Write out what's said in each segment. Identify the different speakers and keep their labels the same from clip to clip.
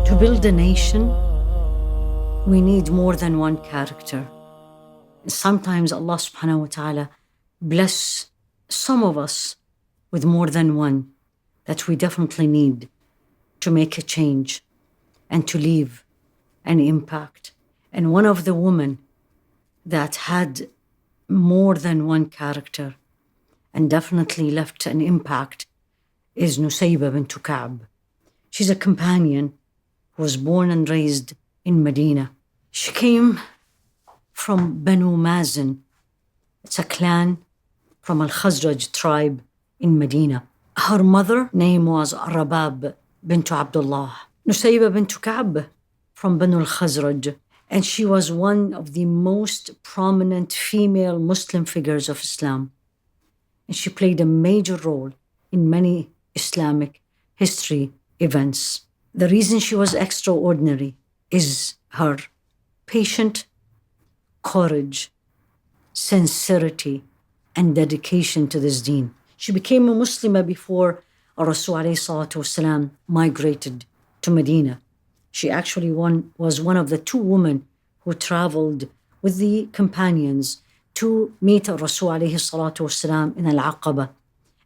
Speaker 1: To build a nation, we need more than one character. Sometimes Allah subhanahu wa ta'ala bless some of us with more than one that we definitely need to make a change and to leave an impact. And one of the women that had more than one character and definitely left an impact is Nusaybah bint Ka'b. She's a companion who was born and raised in Medina. She came from Banu Mazin. It's a clan from Al-Khazraj tribe in Medina. Her mother name was Rabab bint Abdullah. Nusaybah bint Ka'b from Banu Al-Khazraj. And she was one of the most prominent female Muslim figures of Islam. And she played a major role in many Islamic history events. The reason she was extraordinary is her patient courage, sincerity, and dedication to this deen. She became a Muslimah before Rasul ﷺ migrated to Medina. She actually was one of the two women who traveled with the companions to meet Rasul ﷺ in Al-Aqaba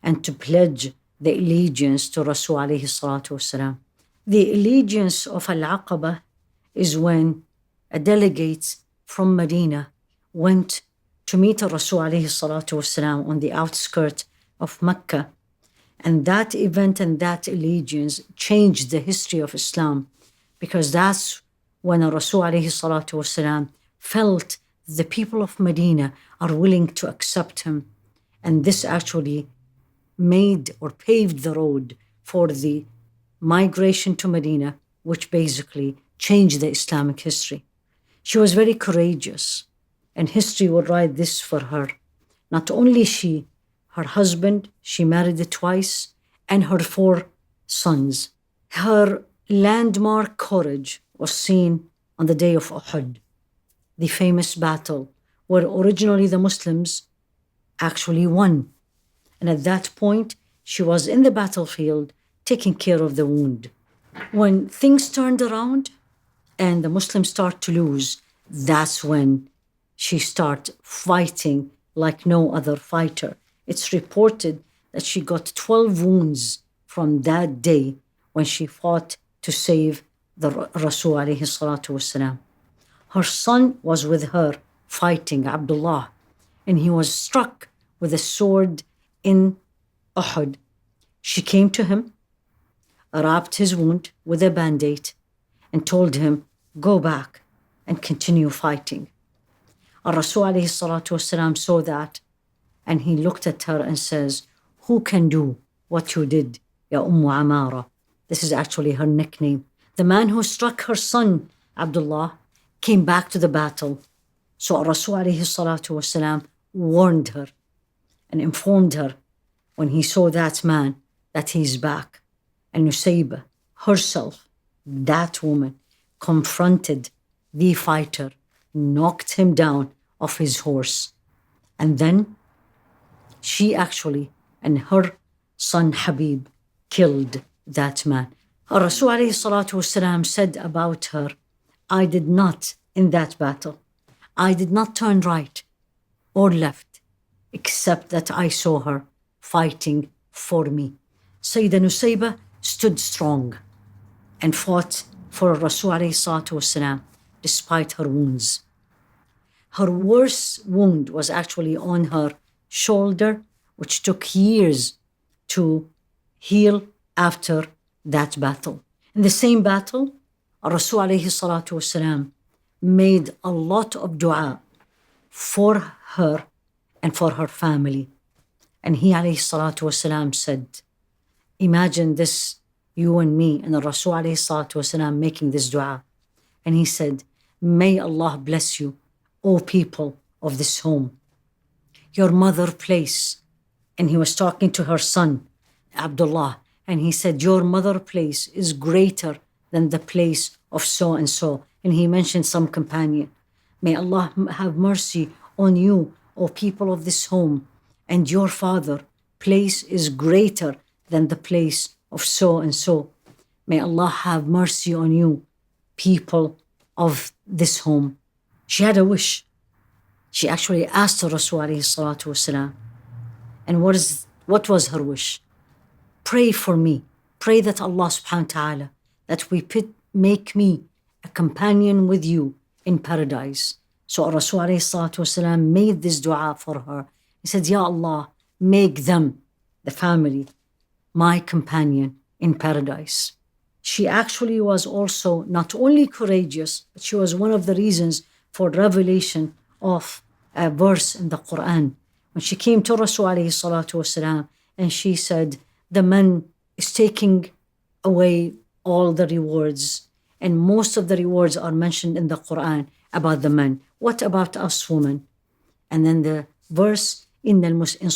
Speaker 1: and to pledge the allegiance to Rasul ﷺ. The allegiance of Al-Aqaba is when a delegate from Medina went to meet Rasul ﷺ on the outskirts of Mecca. And that event and that allegiance changed the history of Islam, because that's when Rasul ﷺ felt the people of Medina are willing to accept him. And this actually made or paved the road for the migration to Medina, which basically changed the Islamic history. She was very courageous, and history will write this for her. Not only she, her husband, she married twice, and her 4 sons. Her landmark courage was seen on the day of Uhud, the famous battle where originally the Muslims actually won. And at that point, she was in the battlefield taking care of the wound. When things turned around and the Muslims start to lose, that's when she started fighting like no other fighter. It's reported that she got 12 wounds from that day when she fought to save the Rasul ﷺ. Her son was with her fighting, Abdullah, and he was struck with a sword in Uhud. She came to him, wrapped his wound with a band-aid, and told him, go back and continue fighting. Rasul ﷺ saw that, and he looked at her and says, who can do what you did, Ya Amara? This is actually her nickname. The man who struck her son, Abdullah, came back to the battle. So Rasul ﷺ warned her and informed her when he saw that man that he's back. And Nusaybah herself, that woman, confronted the fighter, knocked him down off his horse. And then she actually and her son Habib killed that man. Rasul ﷺ said about her, I did not, in that battle, I did not turn right or left, except that I saw her fighting for me. Sayyidah Nusaybah stood strong and fought for Rasul ﷺ despite her wounds. Her worst wound was actually on her shoulder, which took years to heal after that battle. In the same battle, Rasul ﷺ made a lot of dua for her and for her family. And he ﷺ said, imagine this, you and me, and Rasul ﷺ making this dua. And he said, may Allah bless you, O people of this home. Your mother place. And he was talking to her son, Abdullah, and he said, your mother place is greater than the place of so and so. And he mentioned some companion. May Allah have mercy on you, O people of this home, and your father place is greater than the place of so and so. May Allah have mercy on you, people of this home. She had a wish. She actually asked the Rasul alayhi salatu wasalam. And what was her wish? Pray for me. Pray that Allah subhanahu wa ta'ala, that make me a companion with you in paradise. So Rasul alayhi salatu wasalam made this dua for her. He said, Ya Allah, make them, the family, my companion in paradise. She actually was also not only courageous, but she was one of the reasons for revelation of a verse in the Quran. When she came to Rasul alayhi salatu wasalam, and she said, the man is taking away all the rewards, and most of the rewards are mentioned in the Quran about the men. What about us women? And then the verse in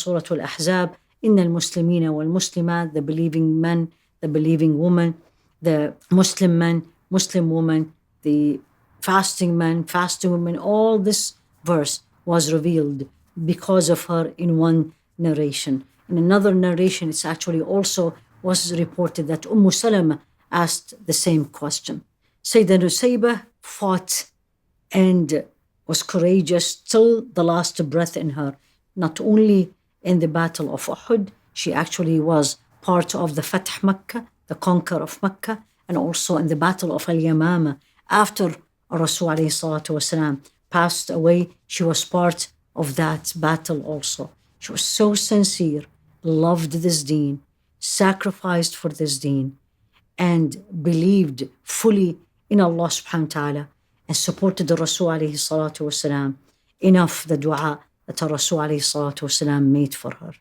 Speaker 1: Surah Al-Ahzab, إن المسلمين والمسلمات, the believing men, the believing woman, the Muslim men, Muslim woman, the fasting men, fasting women, all this verse was revealed because of her in one narration. In another narration, it's actually also was reported that Salama asked the same question. Sayyidina Nusaybah fought and was courageous till the last breath in her. Not only in the battle of Uhud, she actually was part of the Fath Mecca, the conquer of Mecca, and also in the battle of Yamama. After Rasul alayhi salatu wasalam passed away, she was part of that battle also. She was so sincere, loved this deen, sacrificed for this deen, and believed fully in Allah subhanahu wa ta'ala, and supported the Rasul alayhi salatu wasalam enough, the dua that Rasul alayhi salatu wasalam made for her.